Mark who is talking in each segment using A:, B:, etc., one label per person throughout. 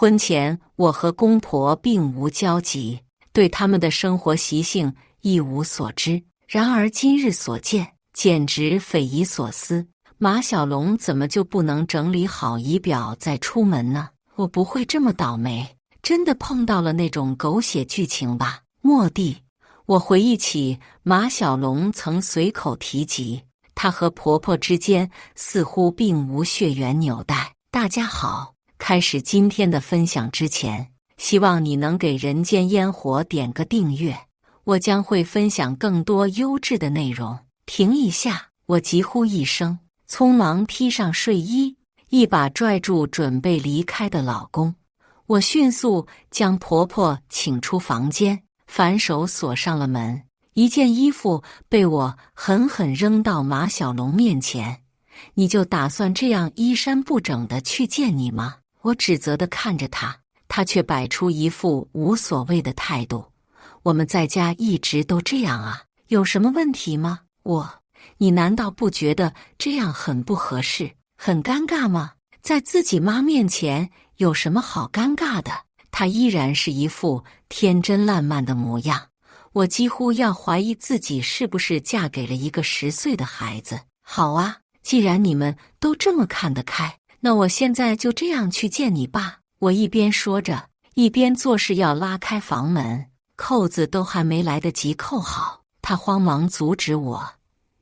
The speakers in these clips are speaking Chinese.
A: 婚前我和公婆并无交集，对他们的生活习性一无所知。然而今日所见，简直匪夷所思。马小龙怎么就不能整理好仪表再出门呢？我不会这么倒霉，真的碰到了那种狗血剧情吧？蓦地，我回忆起马小龙曾随口提及，他和婆婆之间似乎并无血缘纽带。大家好，开始今天的分享之前，希望你能给人间烟火点个订阅，我将会分享更多优质的内容。停一下，我急呼一声，匆忙披上睡衣，一把拽住准备离开的老公。我迅速将婆婆请出房间，反手锁上了门。一件衣服被我狠狠扔到马小龙面前。你就打算这样衣衫不整的去见你吗？我指责地看着他，他却摆出一副无所谓的态度。我们在家一直都这样啊，有什么问题吗？你难道不觉得这样很不合适，很尴尬吗？在自己妈面前有什么好尴尬的？她依然是一副天真烂漫的模样，我几乎要怀疑自己是不是嫁给了一个10岁的孩子。好啊，既然你们都这么看得开，那我现在就这样去见你爸。我一边说着，一边做事要拉开房门，扣子都还没来得及扣好，他慌忙阻止我。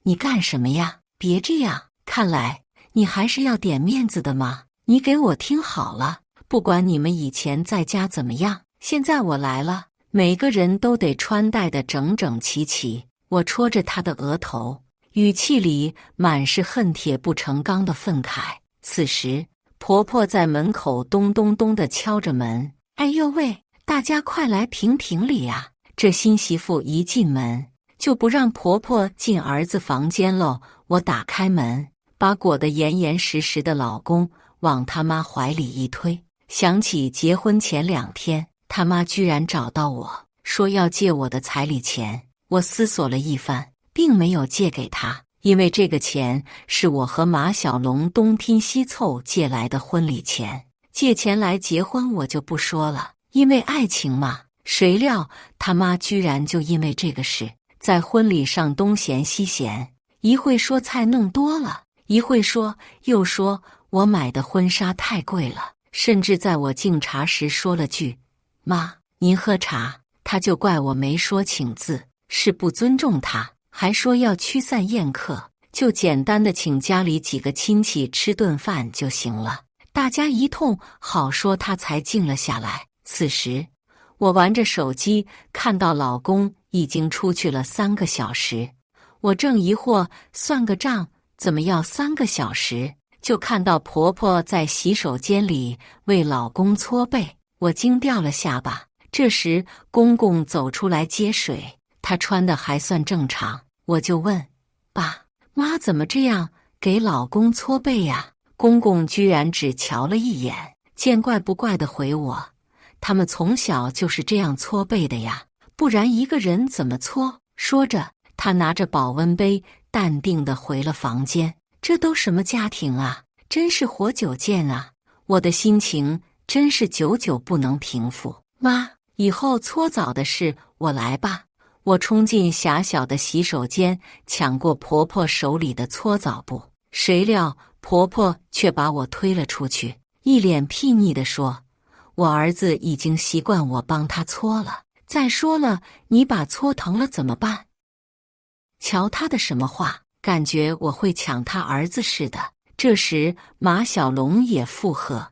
A: 你干什么呀？别这样，看来你还是要点面子的嘛。你给我听好了，不管你们以前在家怎么样，现在我来了，每个人都得穿戴得整整齐齐。我戳着他的额头，语气里满是恨铁不成钢的愤慨。此时婆婆在门口咚咚咚地敲着门。哎呦喂，大家快来评评理啊！这新媳妇一进门就不让婆婆进儿子房间喽。我打开门，把裹得严严实实的老公往他妈怀里一推。想起结婚前2天，他妈居然找到我说要借我的彩礼钱。我思索了一番，并没有借给他，因为这个钱是我和马小龙东拼西凑借来的婚礼钱。借钱来结婚我就不说了，因为爱情嘛。谁料他妈居然就因为这个事在婚礼上东嫌西嫌，一会说菜弄多了，一会说又说我买的婚纱太贵了，甚至在我敬茶时说了句妈您喝茶，他就怪我没说请字，是不尊重他，还说要驱散宴客，就简单的请家里几个亲戚吃顿饭就行了。大家一通好说，他才静了下来。此时我玩着手机，看到老公已经出去了3个小时。我正疑惑算个账怎么要3个小时，就看到婆婆在洗手间里为老公搓背。我惊掉了下巴。这时公公走出来接水，他穿的还算正常。我就问爸妈怎么这样给老公搓背呀？公公居然只瞧了一眼，见怪不怪地回我，他们从小就是这样搓背的呀，不然一个人怎么搓？说着他拿着保温杯淡定地回了房间。这都什么家庭啊，真是活久见啊！我的心情真是久久不能平复。妈，以后搓澡的事我来吧。我冲进狭小的洗手间，抢过婆婆手里的搓澡布，谁料婆婆却把我推了出去，一脸睥睨地说，我儿子已经习惯我帮他搓了，再说了，你把搓疼了怎么办？瞧他的什么话，感觉我会抢他儿子似的。这时马小龙也附和，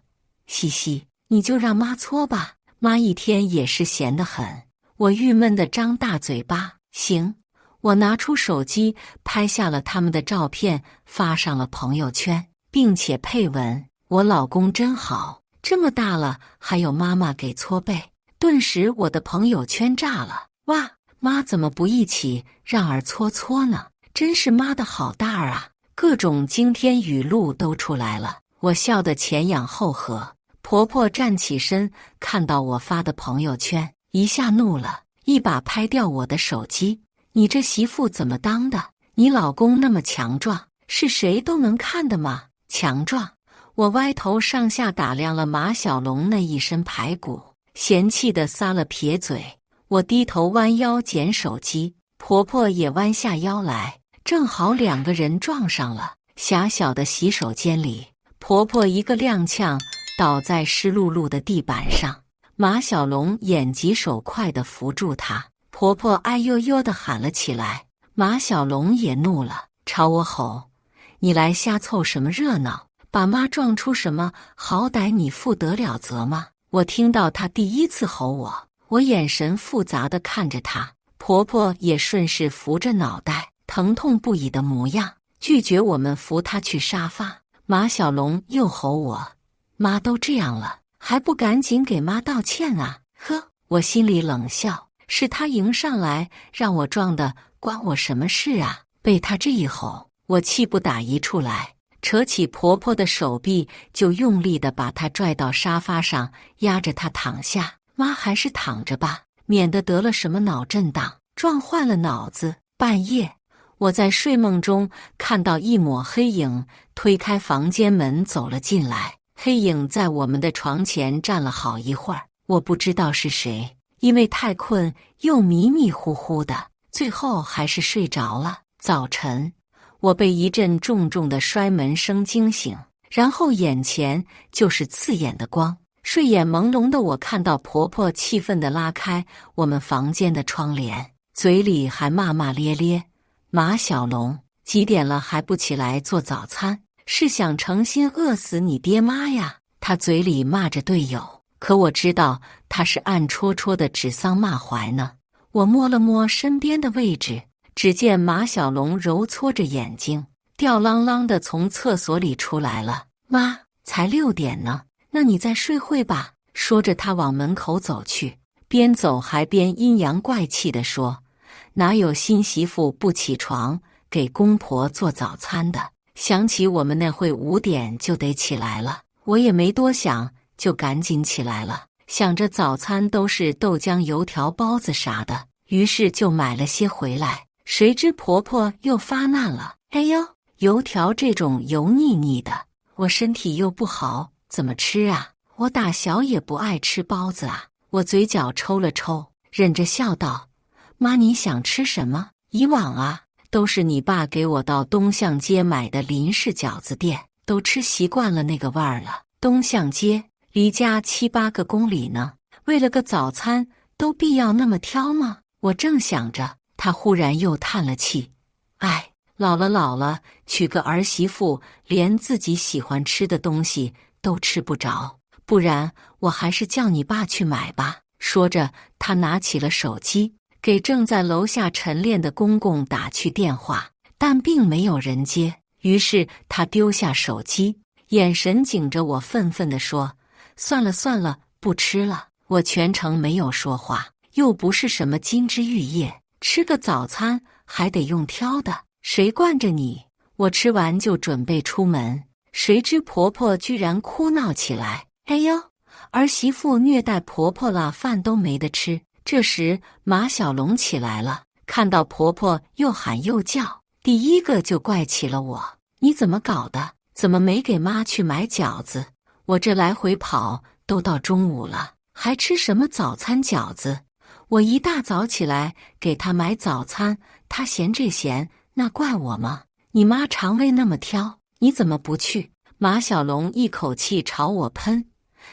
A: 西西，你就让妈搓吧，妈一天也是闲得很。我郁闷地张大嘴巴。行，我拿出手机拍下了他们的照片，发上了朋友圈，并且配文，我老公真好，这么大了还有妈妈给搓背。顿时我的朋友圈炸了，哇，妈怎么不一起让儿搓搓呢？真是妈的好大儿啊！各种惊天语录都出来了，我笑得前仰后合。婆婆站起身，看到我发的朋友圈，一下怒了，一把拍掉我的手机。你这媳妇怎么当的？你老公那么强壮，是谁都能看的吗？强壮？我歪头上下打量了马小龙那一身排骨，嫌弃地撒了撇嘴。我低头弯腰捡手机，婆婆也弯下腰来，正好2个人撞上了。狭小的洗手间里，婆婆一个踉跄倒在湿漉漉的地板上，马小龙眼疾手快地扶住她，婆婆哎呦呦地喊了起来。马小龙也怒了，朝我吼：“你来瞎凑什么热闹？把妈撞出什么？好歹你负得了责吗？”我听到她第一次吼我，我眼神复杂地看着她，婆婆也顺势扶着脑袋，疼痛不已的模样，拒绝我们扶她去沙发。马小龙又吼我：“妈都这样了，还不赶紧给妈道歉啊！”呵，我心里冷笑，是她迎上来让我撞的，关我什么事啊？被她这一吼，我气不打一处来，扯起婆婆的手臂，就用力地把她拽到沙发上，压着她躺下。妈还是躺着吧，免得得了什么脑震荡，撞坏了脑子。半夜，我在睡梦中看到一抹黑影推开房间门走了进来，黑影在我们的床前站了好一会儿，我不知道是谁，因为太困又迷迷糊糊的，最后还是睡着了。早晨，我被一阵重重的摔门声惊醒，然后眼前就是刺眼的光。睡眼朦胧的我看到婆婆气愤地拉开我们房间的窗帘，嘴里还骂骂咧咧：“马小龙，几点了还不起来做早餐？是想诚心饿死你爹妈呀？”她嘴里骂着队友，可我知道她是暗戳戳的指桑骂槐呢。我摸了摸身边的位置，只见马小龙揉搓着眼睛，吊啷啷的从厕所里出来了。“妈，才6点呢，那你再睡会吧。”说着他往门口走去，边走还边阴阳怪气地说：“哪有新媳妇不起床给公婆做早餐的？想起我们那会5点就得起来了。”我也没多想，就赶紧起来了，想着早餐都是豆浆油条包子啥的，于是就买了些回来。谁知婆婆又发难了：“哎呦，油条这种油腻腻的，我身体又不好，怎么吃啊？我打小也不爱吃包子啊。”我嘴角抽了抽，忍着笑道：“妈，你想吃什么？以往啊，都是你爸给我到东向街买的林氏饺子店，都吃习惯了那个味儿了。东向街离家7、8个公里呢，为了个早餐都必要那么挑吗？”我正想着，他忽然又叹了气：“哎，老了，娶个儿媳妇，连自己喜欢吃的东西都吃不着，不然我还是叫你爸去买吧。”说着，他拿起了手机，给正在楼下晨练的公公打去电话，但并没有人接。于是他丢下手机，眼神紧着我，愤愤地说：“算了，不吃了。”我全程没有说话，又不是什么金枝玉叶，吃个早餐还得用挑的，谁惯着你？我吃完就准备出门，谁知婆婆居然哭闹起来：“哎呦，儿媳妇虐待婆婆了，饭都没得吃。”这时马小龙起来了，看到婆婆又喊又叫，第一个就怪起了我：“你怎么搞的？怎么没给妈去买饺子？我这来回跑都到中午了，还吃什么早餐饺子？我一大早起来给她买早餐，她嫌这咸，那怪我吗？你妈肠胃那么挑，你怎么不去？”马小龙一口气朝我喷：“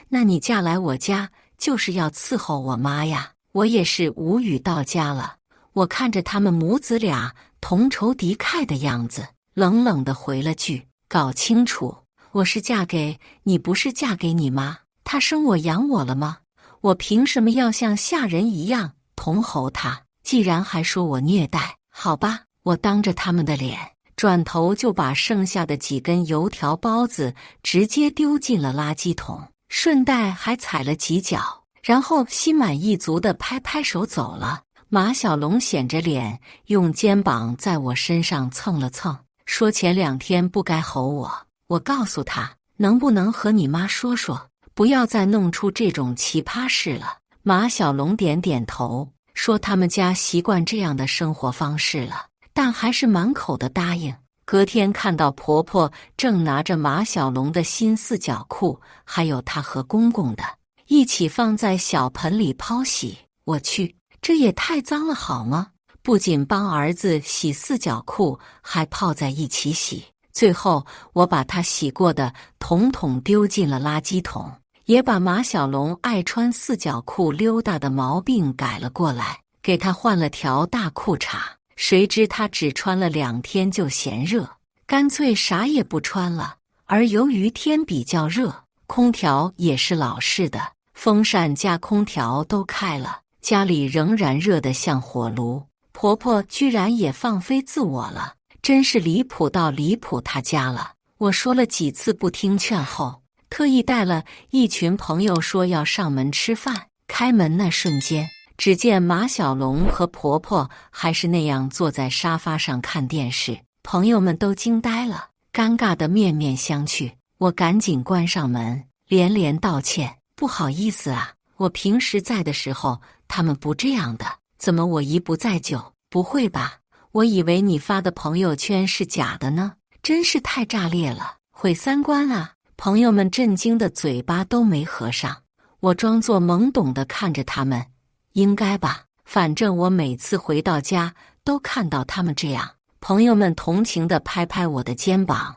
A: 那你嫁来我家就是要伺候我妈呀？”我也是无语到家了。我看着他们母子俩同仇敌忾的样子，冷冷地回了句：“搞清楚，我是嫁给你，不是嫁给你妈。她生我养我了吗？我凭什么要像下人一样同候她？既然还说我虐待，好吧，我当着他们的脸，转头就把剩下的几根油条包子直接丢进了垃圾桶，顺带还踩了几脚。然后心满意足地拍拍手走了。马小龙显着脸，用肩膀在我身上蹭了蹭，说前2天不该吼我。我告诉他，能不能和你妈说说，不要再弄出这种奇葩事了。马小龙点点头，说他们家习惯这样的生活方式了，但还是满口的答应。隔天看到婆婆正拿着马小龙的新四角裤，还有她和公公的，一起放在小盆里泡洗。我去，这也太脏了好吗？不仅帮儿子洗四角裤，还泡在一起洗。最后我把他洗过的统统丢进了垃圾桶，也把马小龙爱穿四角裤溜达的毛病改了过来，给他换了条大裤衩。谁知他只穿了2天就嫌热，干脆啥也不穿了。而由于天比较热，空调也是老式的，风扇加空调都开了，家里仍然热得像火炉。婆婆居然也放飞自我了，真是离谱到离谱她家了。我说了几次不听劝后，特意带了一群朋友说要上门吃饭。开门那瞬间，只见马小龙和婆婆还是那样坐在沙发上看电视，朋友们都惊呆了，尴尬的面面相觑。我赶紧关上门，连连道歉，不好意思啊，我平时在的时候他们不这样的，怎么我一不在就？不会吧，我以为你发的朋友圈是假的呢，真是太炸裂了，毁三观啊！朋友们震惊的嘴巴都没合上，我装作懵懂的看着他们，应该吧，反正我每次回到家都看到他们这样。朋友们同情地拍拍我的肩膀，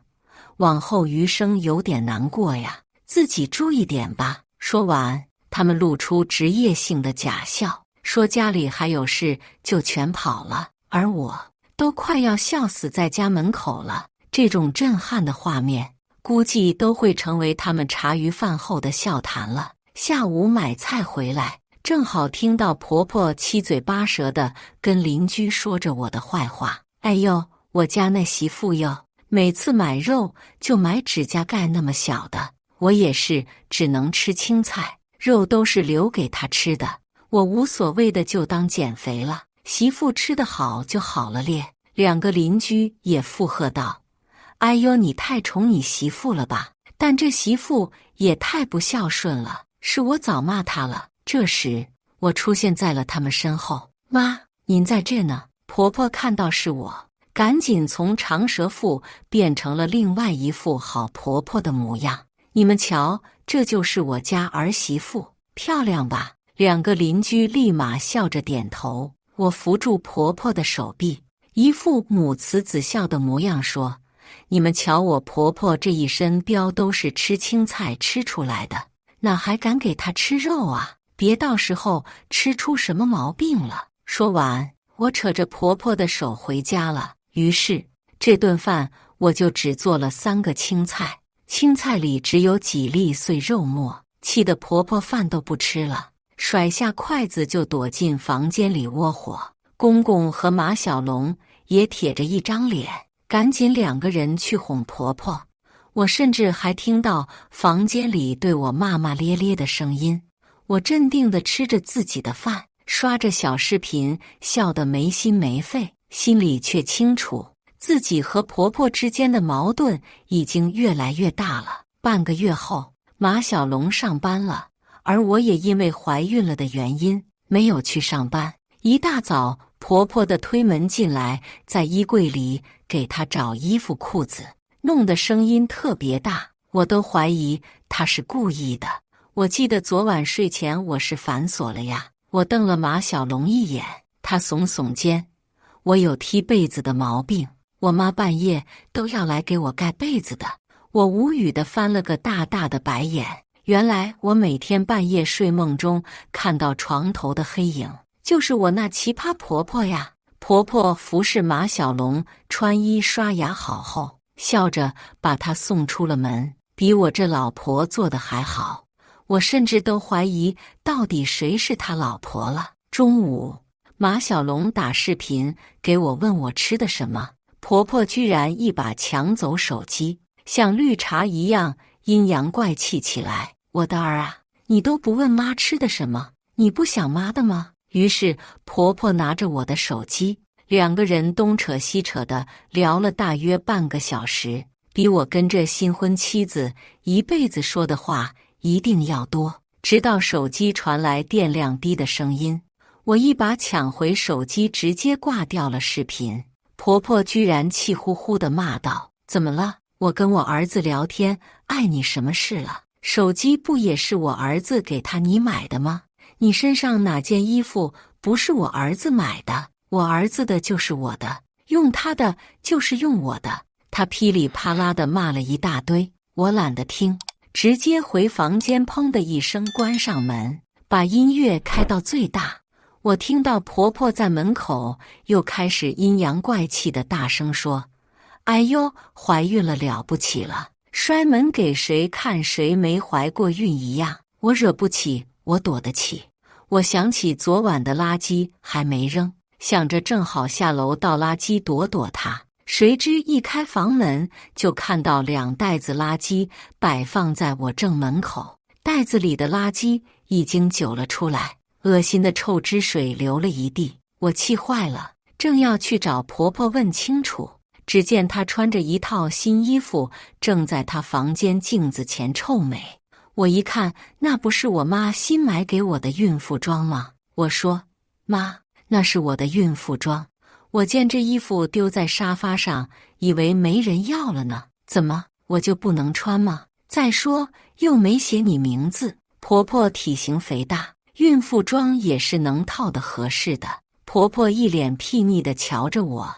A: 往后余生有点难过呀，自己注意点吧。说完，他们露出职业性的假笑，说家里还有事就全跑了，而我都快要笑死在家门口了。这种震撼的画面，估计都会成为他们茶余饭后的笑谈了。下午买菜回来，正好听到婆婆七嘴八舌的跟邻居说着我的坏话。哎呦，我家那媳妇哟，每次买肉就买指甲盖那么小的，我也是只能吃青菜，肉都是留给她吃的，我无所谓的就当减肥了。媳妇吃得好就好了咧。2个邻居也附和道：哎呦，你太宠你媳妇了吧，但这媳妇也太不孝顺了，是我早骂她了。这时我出现在了他们身后，妈，您在这呢。婆婆看到是我，赶紧从长舌妇变成了另外一副好婆婆的模样。你们瞧，这就是我家儿媳妇，漂亮吧？2个邻居立马笑着点头。我扶住婆婆的手臂，一副母慈子孝的模样说：你们瞧我婆婆这一身膘都是吃青菜吃出来的，哪还敢给她吃肉啊？别到时候吃出什么毛病了。说完，我扯着婆婆的手回家了。于是这顿饭我就只做了3个青菜，青菜里只有几粒碎肉末，气得婆婆饭都不吃了，甩下筷子就躲进房间里窝火。公公和马小龙也铁着一张脸，赶紧2个人去哄婆婆。我甚至还听到房间里对我骂骂咧咧的声音。我镇定地吃着自己的饭，刷着小视频，笑得没心没肺，心里却清楚自己和婆婆之间的矛盾已经越来越大了。半个月后，马小龙上班了，而我也因为怀孕了的原因没有去上班。一大早，婆婆的推门进来，在衣柜里给她找衣服裤子，弄得声音特别大，我都怀疑她是故意的。我记得昨晚睡前我是反锁了呀。我瞪了马小龙一眼，他耸耸肩，我有踢被子的毛病，我妈半夜都要来给我盖被子的。我无语地翻了个大大的白眼，原来我每天半夜睡梦中看到床头的黑影，就是我那奇葩婆婆呀。婆婆服侍马小龙穿衣刷牙好后，笑着把他送出了门，比我这老婆做的还好。我甚至都怀疑到底谁是他老婆了。中午，马小龙打视频给我问我吃的什么，婆婆居然一把抢走手机，像绿茶一样阴阳怪气起来。我的儿啊，你都不问妈吃的什么，你不想妈的吗？于是婆婆拿着我的手机，2个人东扯西扯的聊了大约半个小时，比我跟这新婚妻子一辈子说的话一定要多。直到手机传来电量低的声音，我一把抢回手机，直接挂掉了视频。婆婆居然气呼呼地骂道：“怎么了？我跟我儿子聊天，碍你什么事了？手机不也是我儿子给你买的吗？你身上哪件衣服不是我儿子买的？我儿子的就是我的，用他的就是用我的。”她噼里啪啦地骂了一大堆，我懒得听，直接回房间，砰的一声关上门，把音乐开到最大。我听到婆婆在门口又开始阴阳怪气的大声说：“哎呦，怀孕了，了不起了，摔门给谁看谁没怀过孕一样。”我惹不起，我躲得起。我想起昨晚的垃圾还没扔，想着正好下楼倒垃圾躲它，谁知一开房门就看到2袋子垃圾摆放在我正门口，袋子里的垃圾已经揪了出来，恶心的臭汁水流了一地。我气坏了，正要去找婆婆问清楚，只见她穿着一套新衣服，正在她房间镜子前臭美。我一看，那不是我妈新买给我的孕妇装吗？我说：“妈，那是我的孕妇装。我见这衣服丢在沙发上，以为没人要了呢，怎么我就不能穿吗？再说又没写你名字。”婆婆体型肥大，孕妇装也是能套的合适的。婆婆一脸睥睨地瞧着我，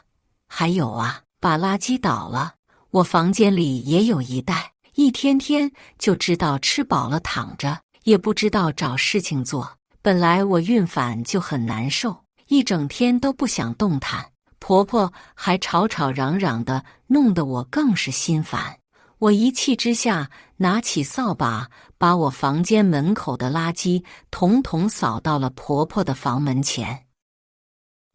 A: 还有啊，把垃圾倒了，我房间里也有一袋，一天天就知道吃饱了躺着，也不知道找事情做。本来我孕反就很难受，一整天都不想动弹，婆婆还吵吵嚷嚷的，弄得我更是心烦。我一气之下拿起扫把，把我房间门口的垃圾统统扫到了婆婆的房门前。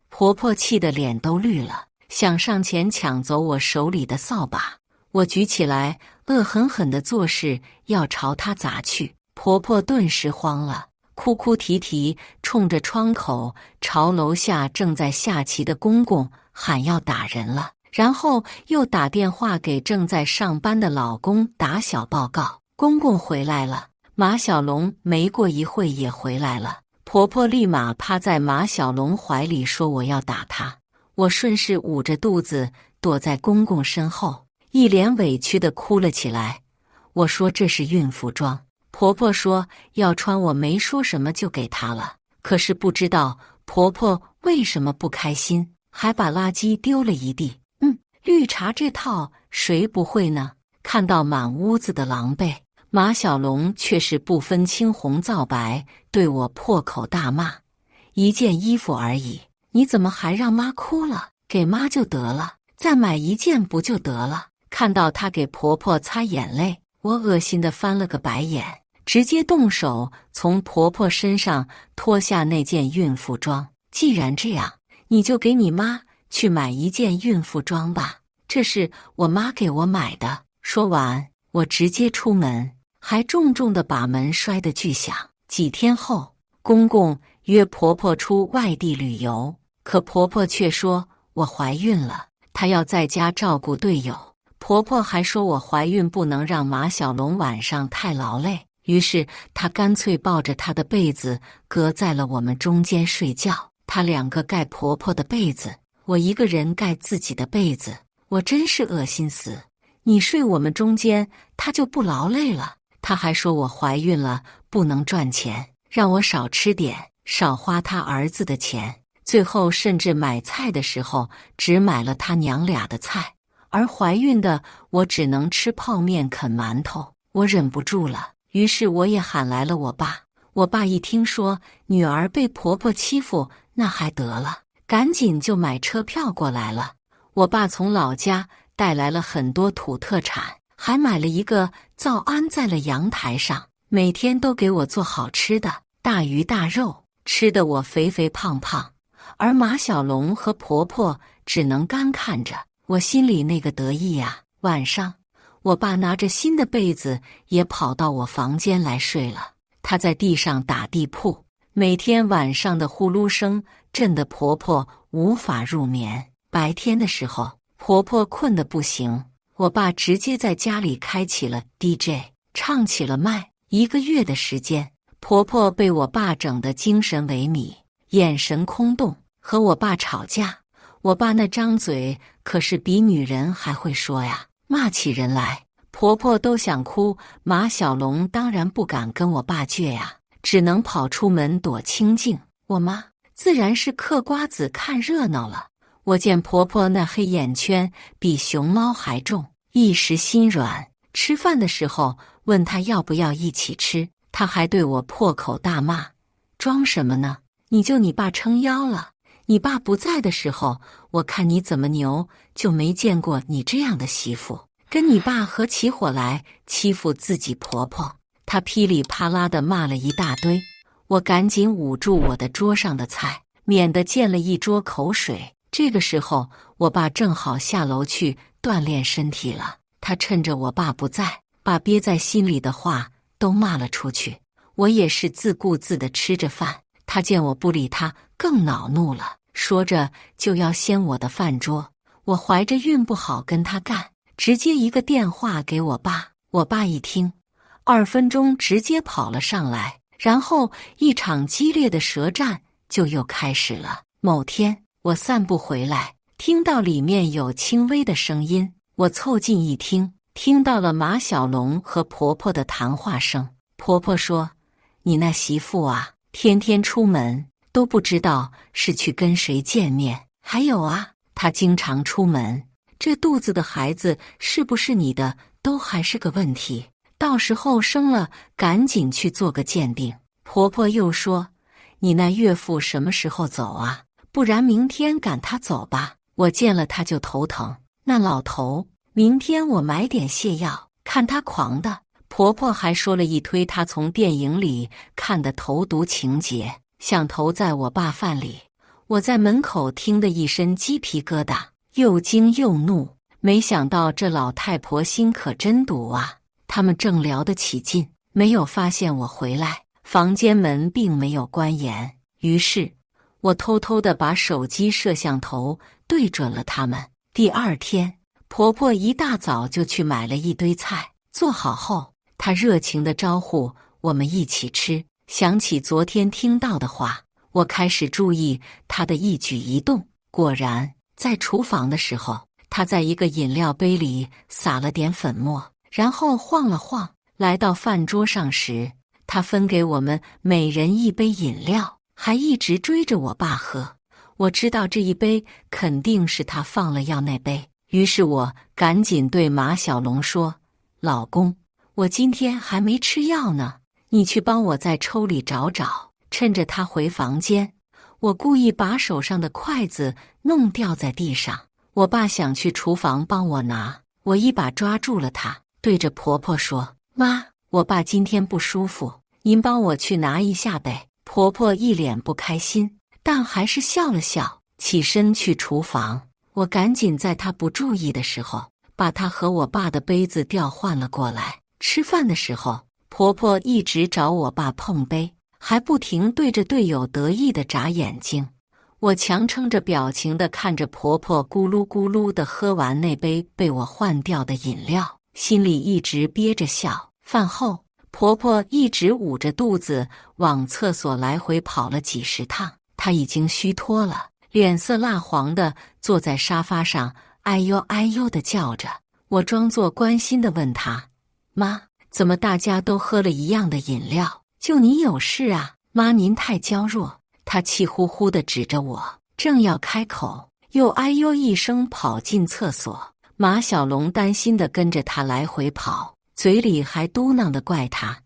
A: 婆婆气得脸都绿了，想上前抢走我手里的扫把。我举起来，恶狠狠地做势要朝她砸去。婆婆顿时慌了，哭哭啼啼冲着窗口朝楼下正在下棋的公公喊要打人了，然后又打电话给正在上班的老公打小报告，公公回来了。马小龙没过一会也回来了，婆婆立马趴在马小龙怀里说我要打他。我顺势捂着肚子躲在公公身后，一脸委屈地哭了起来。我说这是孕妇装，婆婆说要穿，我没说什么就给她了。可是不知道婆婆为什么不开心，还把垃圾丢了一地。绿茶这套谁不会呢？看到满屋子的狼狈，马小龙却是不分青红皂白，对我破口大骂：“一件衣服而已，你怎么还让妈哭了？给妈就得了，再买一件不就得了？”看到她给婆婆擦眼泪，我恶心地翻了个白眼，直接动手从婆婆身上脱下那件孕妇装。既然这样，你就给你妈去买一件孕妇装吧，这是我妈给我买的。说完，我直接出门，还重重地把门摔得巨响。几天后，公公约婆婆出外地旅游，可婆婆却说我怀孕了，她要在家照顾队友。婆婆还说我怀孕不能让马小龙晚上太劳累，于是她干脆抱着她的被子隔在了我们中间睡觉。她2个盖婆婆的被子，我一个人盖自己的被子，我真是恶心死。你睡我们中间，她就不劳累了。她还说我怀孕了不能赚钱，让我少吃点，少花她儿子的钱。最后甚至买菜的时候只买了他娘俩的菜，而怀孕的我只能吃泡面啃馒头。我忍不住了，于是我也喊来了我爸。我爸一听说女儿被婆婆欺负，那还得了，赶紧就买车票过来了。我爸从老家带来了很多土特产，还买了一个灶安在了阳台上，每天都给我做好吃的，大鱼大肉，吃得我肥肥胖胖。而马小龙和婆婆只能干看着，我心里那个得意呀。晚上，我爸拿着新的被子也跑到我房间来睡了。他在地上打地铺，每天晚上的呼噜声震得婆婆无法入眠。白天的时候，婆婆困得不行，我爸直接在家里开启了 DJ， 唱起了麦。1个月的时间，婆婆被我爸整得精神萎靡，眼神空洞。和我爸吵架，我爸那张嘴可是比女人还会说呀，骂起人来，婆婆都想哭。马小龙当然不敢跟我爸倔呀，只能跑出门躲清静。我妈自然是嗑瓜子看热闹了。我见婆婆那黑眼圈比熊猫还重，一时心软。吃饭的时候问她要不要一起吃，她还对我破口大骂：装什么呢？你爸撑腰了。你爸不在的时候，我看你怎么牛，就没见过你这样的媳妇。跟你爸合起伙来欺负自己婆婆。她噼里啪啦地骂了一大堆，我赶紧捂住我的桌上的菜，免得溅了一桌口水。这个时候，我爸正好下楼去锻炼身体了。他趁着我爸不在，把憋在心里的话都骂了出去。我也是自顾自地吃着饭，他见我不理他，更恼怒了，说着就要掀我的饭桌。我怀着孕不好跟他干，直接一个电话给我爸。我爸一听，2分钟直接跑了上来，然后一场激烈的舌战就又开始了。某天我散步回来，听到里面有轻微的声音，我凑近一听，听到了马小龙和婆婆的谈话声。婆婆说：你那媳妇啊，天天出门都不知道是去跟谁见面。还有啊，她经常出门，这肚子的孩子是不是你的都还是个问题，到时候生了赶紧去做个鉴定。婆婆又说：你那岳父什么时候走啊？不然明天赶他走吧，我见了他就头疼。那老头，明天我买点泻药，看他狂的。婆婆还说了一堆她从电影里看的投毒情节，想投在我爸饭里。我在门口听得一身鸡皮疙瘩，又惊又怒。没想到这老太婆心可真毒啊！他们正聊得起劲，没有发现我回来，房间门并没有关严。于是我偷偷地把手机摄像头对准了他们。第2天，婆婆一大早就去买了一堆菜，做好后，她热情地招呼我们一起吃。想起昨天听到的话，我开始注意她的一举一动。果然，在厨房的时候，她在一个饮料杯里撒了点粉末，然后晃了晃。来到饭桌上时，她分给我们每人一杯饮料，还一直追着我爸喝。我知道这一杯肯定是他放了药那杯，于是我赶紧对马小龙说：老公，我今天还没吃药呢，你去帮我在抽里找找。趁着他回房间，我故意把手上的筷子弄掉在地上。我爸想去厨房帮我拿，我一把抓住了他，对着婆婆说：妈，我爸今天不舒服，您帮我去拿一下呗。婆婆一脸不开心，但还是笑了笑，起身去厨房。我赶紧在她不注意的时候，把她和我爸的杯子调换了过来。吃饭的时候，婆婆一直找我爸碰杯，还不停对着队友得意地眨眼睛。我强撑着表情地看着婆婆咕噜咕噜地喝完那杯被我换掉的饮料，心里一直憋着笑。饭后，婆婆一直捂着肚子往厕所来回跑了几10趟，她已经虚脱了，脸色蜡黄的坐在沙发上，哎呦哎呦的叫着。我装作关心地问她：妈，怎么大家都喝了一样的饮料，就你有事啊？妈，您太娇弱。她气呼呼地指着我，正要开口，又哎呦一声跑进厕所。马小龙担心地跟着她来回跑，嘴里还嘟囔地怪她，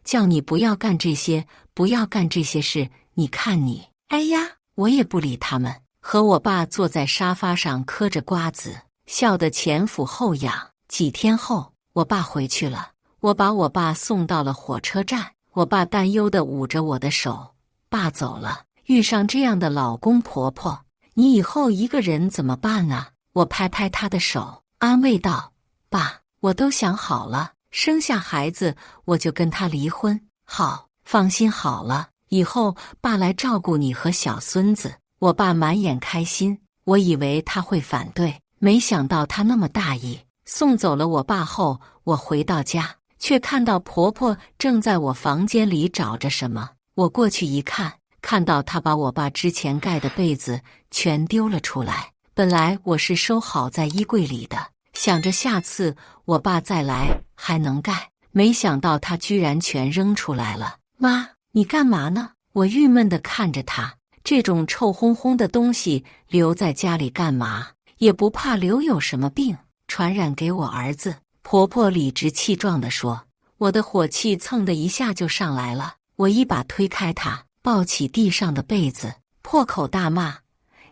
A: 叫你不要干这些，不要干这些事，你看你。哎呀，我也不理他们，和我爸坐在沙发上嗑着瓜子，笑得前俯后仰。几天后，我爸回去了，我把我爸送到了火车站。我爸担忧地捂着我的手：爸走了，遇上这样的老公婆婆，你以后一个人怎么办啊？我拍拍他的手，安慰道：爸，我都想好了，生下孩子我就跟他离婚。好，放心好了，以后爸来照顾你和小孙子。我爸满眼开心，我以为他会反对，没想到他那么大意。送走了我爸后，我回到家，却看到婆婆正在我房间里找着什么。我过去一看，看到她把我爸之前盖的被子全丢了出来。本来我是收好在衣柜里的，想着下次我爸再来还能盖，没想到他居然全扔出来了。妈，你干嘛呢？我郁闷地看着他，这种臭烘烘的东西留在家里干嘛？也不怕留有什么病传染给我儿子。婆婆理直气壮地说。我的火气蹭的一下就上来了，我一把推开她，抱起地上的被子，破口大骂：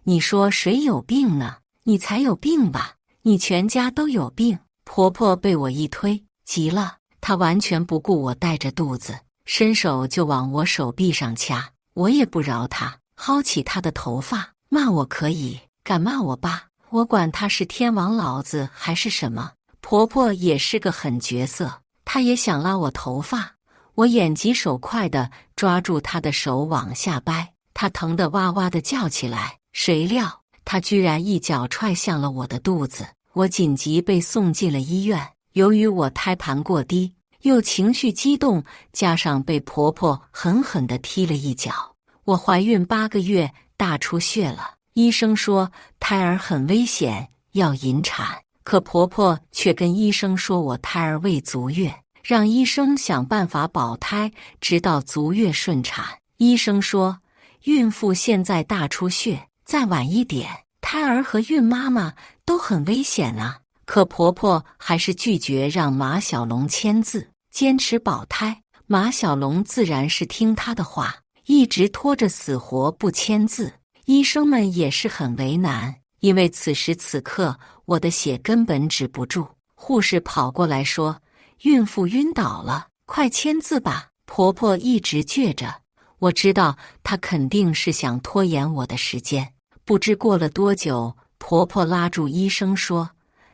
A: 你说谁有病呢？你才有病吧，你全家都有病。婆婆被我一推，急了，她完全不顾我带着肚子，伸手就往我手臂上掐，我也不饶她，薅起她的头发，骂我可以，敢骂我爸，我管他是天王老子还是什么。婆婆也是个狠角色，她也想拉我头发，我眼疾手快地抓住她的手往下掰，她疼得哇哇地叫起来，谁料她居然一脚踹向了我的肚子，我紧急被送进了医院。由于我胎盘过低，又情绪激动，加上被婆婆狠狠地踢了一脚，我怀孕8个月大出血了。医生说胎儿很危险，要引产，可婆婆却跟医生说我胎儿未足月，让医生想办法保胎，直到足月顺产。医生说孕妇现在大出血，再晚一点，胎儿和孕妈妈都很危险啊。可婆婆还是拒绝让马小龙签字，坚持保胎。马小龙自然是听她的话，一直拖着死活不签字。医生们也是很为难，因为此时此刻我的血根本止不住。护士跑过来说，孕妇晕倒了，快签字吧。婆婆一直倔着，我知道她肯定是想拖延我的时间。不知过了多久，婆婆拉住医生说，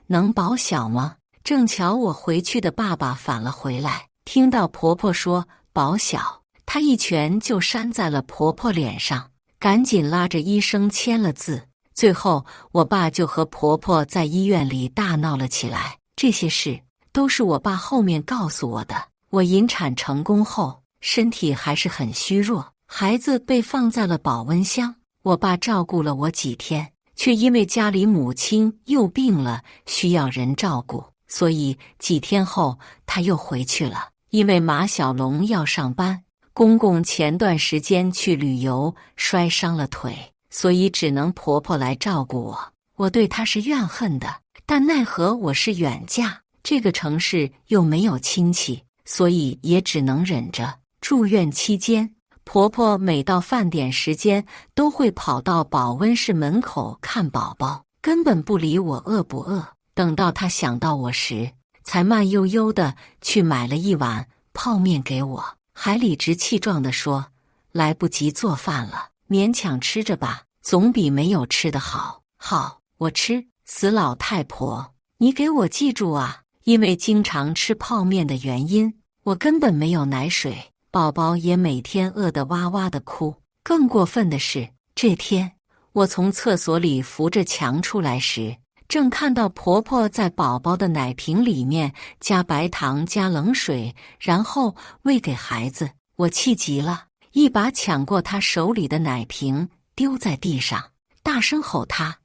A: 能保小吗？正巧我回去的爸爸返了回来，听到婆婆说保小，他一拳就扇在了婆婆脸上，赶紧拉着医生签了字。最后我爸就和婆婆在医院里大闹了起来，这些事都是我爸后面告诉我的。我引产成功后，身体还是很虚弱，孩子被放在了保温箱，我爸照顾了我几天，却因为家里母亲又病了，需要人照顾，所以几天后他又回去了。因为马小龙要上班，公公前段时间去旅游摔伤了腿，所以只能婆婆来照顾我。我对她是怨恨的，但奈何我是远嫁，这个城市又没有亲戚，所以也只能忍着。住院期间，婆婆每到饭点时间都会跑到保温室门口看宝宝，根本不理我饿不饿。等到她想到我时，才慢悠悠地去买了一碗泡面给我，还理直气壮地说，来不及做饭了，勉强吃着吧，总比没有吃的好。好，我吃。死老太婆，你给我记住啊！因为经常吃泡面的原因，我根本没有奶水，宝宝也每天饿得哇哇的哭。更过分的是，这天我从厕所里扶着墙出来时，正看到婆婆在宝宝的奶瓶里面加白糖加冷水，然后喂给孩子。我气急了，一把抢过她手里的奶瓶丢在地上，大声吼她，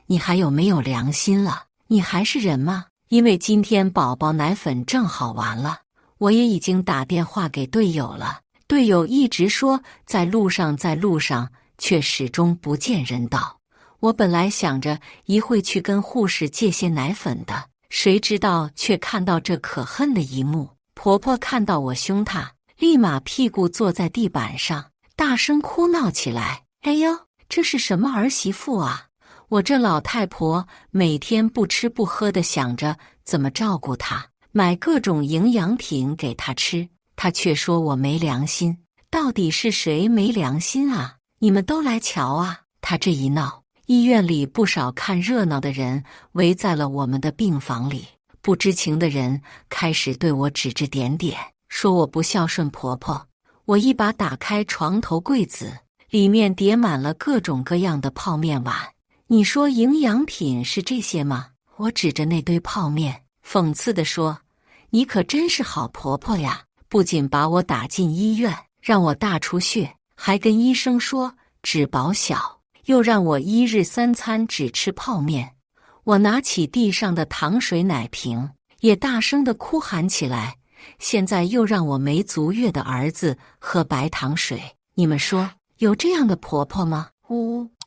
A: 你还有没有良心了？你还是人吗？因为今天宝宝奶粉正好完了，我也已经打电话给队友了，队友一直说在路上，却始终不见人到。我本来想着一会去跟护士借些奶粉的，谁知道却看到这可恨的一幕。婆婆看到我凶她，立马屁股坐在地板上，大声哭闹起来。哎呦，这是什么儿媳妇啊！我这老太婆每天不吃不喝的想着怎么照顾她，买各种营养品给她吃，她却说我没良心。到底是谁没良心啊？你们都来瞧啊！她这一闹，医院里不少看热闹的人围在了我们的病房里，不知情的人开始对我指指点点，说我不孝顺婆婆。我一把打开床头柜子，里面叠满了各种各样的泡面碗。你说营养品是这些吗？我指着那堆泡面，讽刺地说，你可真是好婆婆呀，不仅把我打进医院，让我大出血，还跟医生说只保小。又让我1日3餐只吃泡面。我拿起地上的糖水奶瓶，也大声地哭喊起来。现在又让我没足月的儿子喝白糖水，你们说有这样的婆婆吗？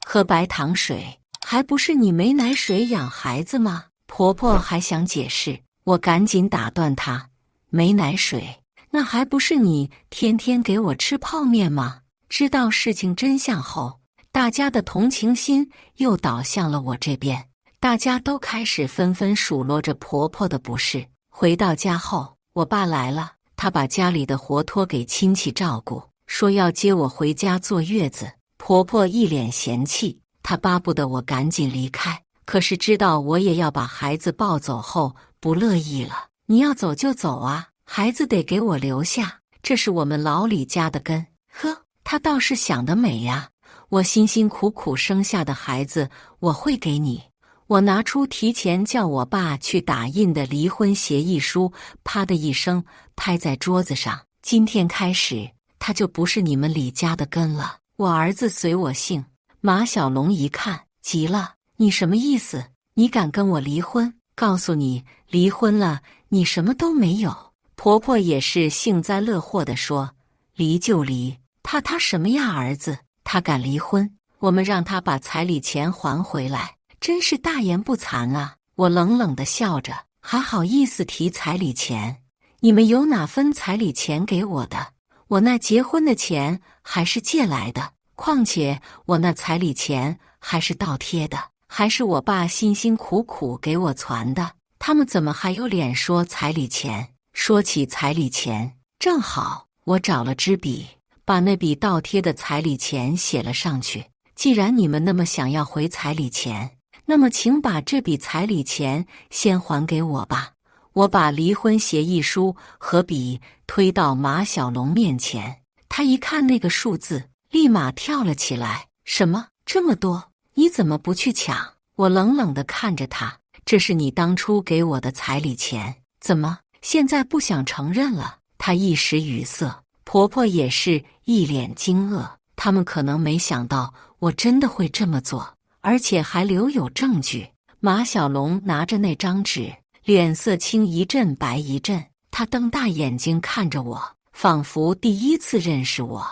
A: 喝白糖水，还不是你没奶水养孩子吗？婆婆还想解释，我赶紧打断她，没奶水，那还不是你天天给我吃泡面吗？知道事情真相后，大家的同情心又倒向了我这边，大家都开始纷纷数落着婆婆的不是。回到家后，我爸来了，他把家里的活托给亲戚照顾，说要接我回家坐月子。婆婆一脸嫌弃，她巴不得我赶紧离开，可是知道我也要把孩子抱走后，不乐意了。你要走就走啊，孩子得给我留下，这是我们老李家的根。呵，她倒是想得美呀，我辛辛苦苦生下的孩子，我会给你。我拿出提前叫我爸去打印的离婚协议书，啪的一声拍在桌子上。今天开始，他就不是你们李家的根了。我儿子随我姓。马小龙一看急了，你什么意思？你敢跟我离婚？告诉你，离婚了，你什么都没有。婆婆也是幸灾乐祸地说，离就离，怕他什么呀？儿子，他敢离婚，我们让他把彩礼钱还回来。真是大言不惭啊！我冷冷地笑着，还好意思提彩礼钱？你们有哪分彩礼钱给我的？我那结婚的钱还是借来的，况且我那彩礼钱还是倒贴的，还是我爸辛辛苦苦给我攒的。他们怎么还有脸说彩礼钱？说起彩礼钱，正好我找了支笔，把那笔倒贴的彩礼钱写了上去。既然你们那么想要回彩礼钱，那么请把这笔彩礼钱先还给我吧。我把离婚协议书和笔推到马小龙面前，他一看那个数字，立马跳了起来。什么？这么多？你怎么不去抢？我冷冷地看着他，这是你当初给我的彩礼钱，怎么现在不想承认了？他一时语塞，婆婆也是一脸惊愕，他们可能没想到我真的会这么做，而且还留有证据。马小龙拿着那张纸，脸色青一阵白一阵，他瞪大眼睛看着我，仿佛第一次认识我。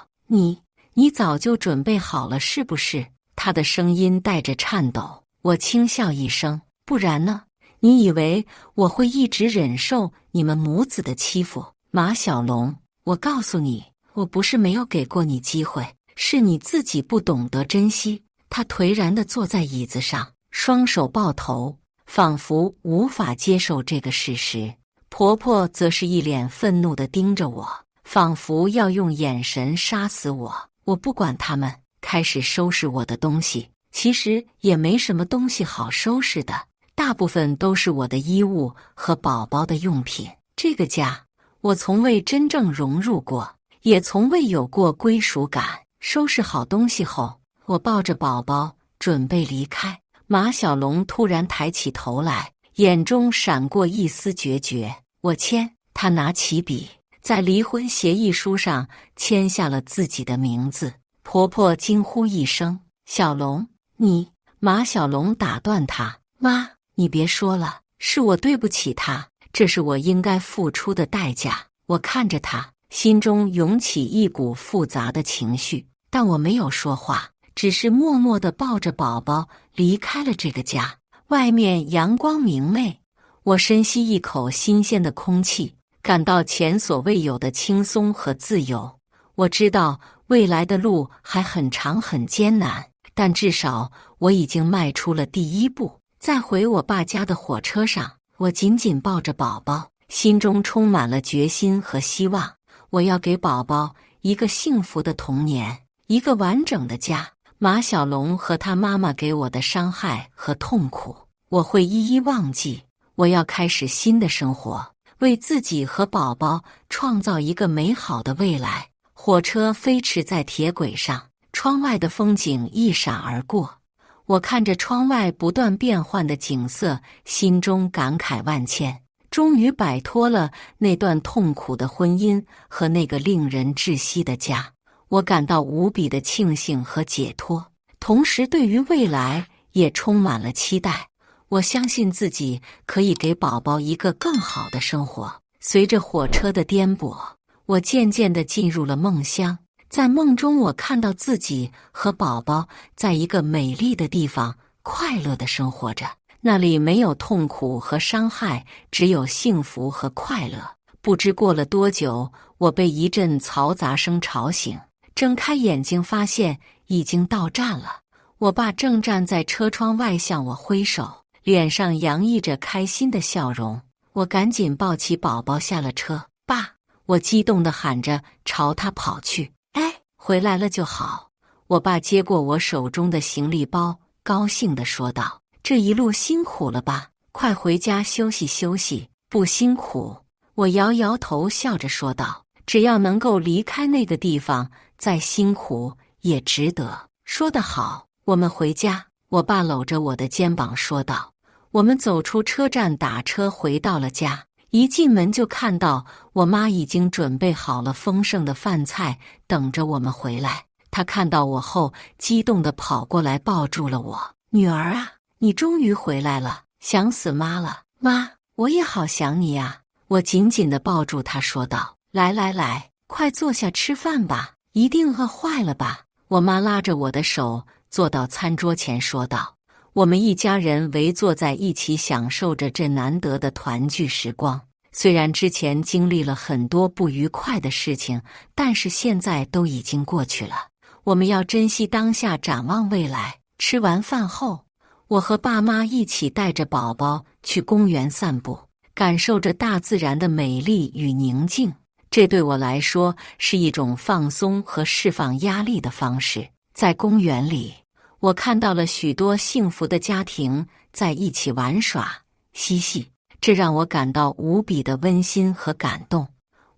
A: 你早就准备好了是不是？他的声音带着颤抖。我轻笑一声，不然呢？你以为我会一直忍受你们母子的欺负？马小龙，我告诉你，我不是没有给过你机会，是你自己不懂得珍惜。他颓然地坐在椅子上，双手抱头，仿佛无法接受这个事实。婆婆则是一脸愤怒地盯着我，仿佛要用眼神杀死我。我不管他们，开始收拾我的东西。其实也没什么东西好收拾的，大部分都是我的衣物和宝宝的用品。这个家，我从未真正融入过，也从未有过归属感。收拾好东西后，我抱着宝宝准备离开。马小龙突然抬起头来，眼中闪过一丝决绝。我签。他拿起笔，在离婚协议书上签下了自己的名字。婆婆惊呼一声：“小龙，你！”马小龙打断他：“妈，你别说了，是我对不起他，这是我应该付出的代价。”我看着他，心中涌起一股复杂的情绪，但我没有说话，只是默默地抱着宝宝离开了这个家。外面阳光明媚，我深吸一口新鲜的空气，感到前所未有的轻松和自由。我知道未来的路还很长很艰难，但至少我已经迈出了第一步。在回我爸家的火车上，我紧紧抱着宝宝，心中充满了决心和希望。我要给宝宝一个幸福的童年，一个完整的家。马小龙和他妈妈给我的伤害和痛苦，我会一一忘记。我要开始新的生活，为自己和宝宝创造一个美好的未来。火车飞驰在铁轨上，窗外的风景一闪而过。我看着窗外不断变换的景色，心中感慨万千。终于摆脱了那段痛苦的婚姻和那个令人窒息的家，我感到无比的庆幸和解脱。同时对于未来也充满了期待。我相信自己可以给宝宝一个更好的生活。随着火车的颠簸，我渐渐地进入了梦乡。在梦中，我看到自己和宝宝在一个美丽的地方快乐地生活着，那里没有痛苦和伤害，只有幸福和快乐。不知过了多久，我被一阵嘈杂声吵醒，睁开眼睛发现已经到站了。我爸正站在车窗外向我挥手，脸上洋溢着开心的笑容。我赶紧抱起宝宝下了车。爸！我激动地喊着，朝他跑去。哎，回来了就好。我爸接过我手中的行李包，高兴地说道：这一路辛苦了吧？快回家休息休息。不辛苦。我摇摇头，笑着说道：只要能够离开那个地方，再辛苦也值得。说得好，我们回家。我爸搂着我的肩膀说道。我们走出车站，打车回到了家。一进门就看到我妈已经准备好了丰盛的饭菜，等着我们回来。她看到我后，激动地跑过来抱住了我。女儿啊，你终于回来了，想死妈了。妈，我也好想你呀。我紧紧地抱住她说道。来来来，快坐下吃饭吧，一定饿坏了吧。我妈拉着我的手坐到餐桌前说道。我们一家人围坐在一起，享受着这难得的团聚时光。虽然之前经历了很多不愉快的事情，但是现在都已经过去了。我们要珍惜当下，展望未来。吃完饭后，我和爸妈一起带着宝宝去公园散步，感受着大自然的美丽与宁静。这对我来说是一种放松和释放压力的方式。在公园里，我看到了许多幸福的家庭在一起玩耍嬉戏，这让我感到无比的温馨和感动。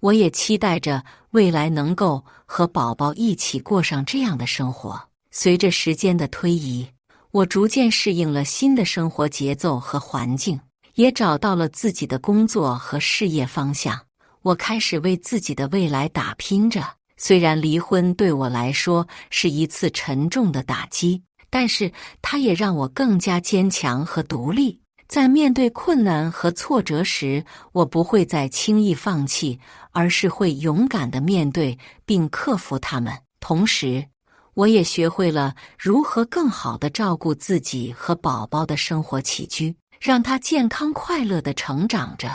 A: 我也期待着未来能够和宝宝一起过上这样的生活。随着时间的推移，我逐渐适应了新的生活节奏和环境，也找到了自己的工作和事业方向。我开始为自己的未来打拼着。虽然离婚对我来说是一次沉重的打击，但是它也让我更加坚强和独立。在面对困难和挫折时，我不会再轻易放弃，而是会勇敢地面对并克服它们。同时，我也学会了如何更好地照顾自己和宝宝的生活起居，让他健康快乐地成长着。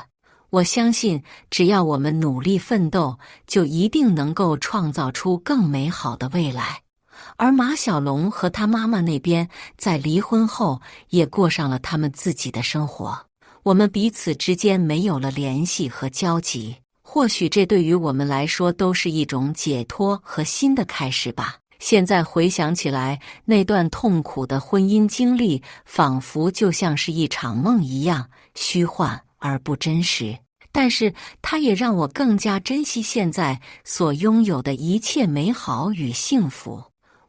A: 我相信，只要我们努力奋斗，就一定能够创造出更美好的未来。而马小龙和他妈妈那边在离婚后也过上了他们自己的生活，我们彼此之间没有了联系和交集，或许这对于我们来说都是一种解脱和新的开始吧。现在回想起来，那段痛苦的婚姻经历仿佛就像是一场梦一样，虚幻而不真实，但是它也让我更加珍惜现在所拥有的一切美好与幸福。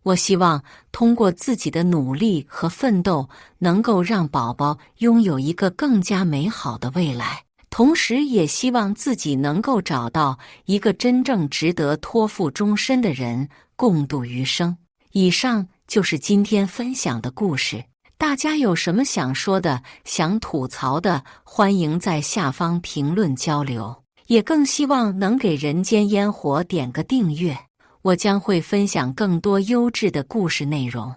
A: 我希望通过自己的努力和奋斗，能够让宝宝拥有一个更加美好的未来，同时也希望自己能够找到一个真正值得托付终身的人，共度余生。以上就是今天分享的故事。大家有什么想说的、想吐槽的，欢迎在下方评论交流，也更希望能给人间烟火点个订阅。我将会分享更多优质的故事内容。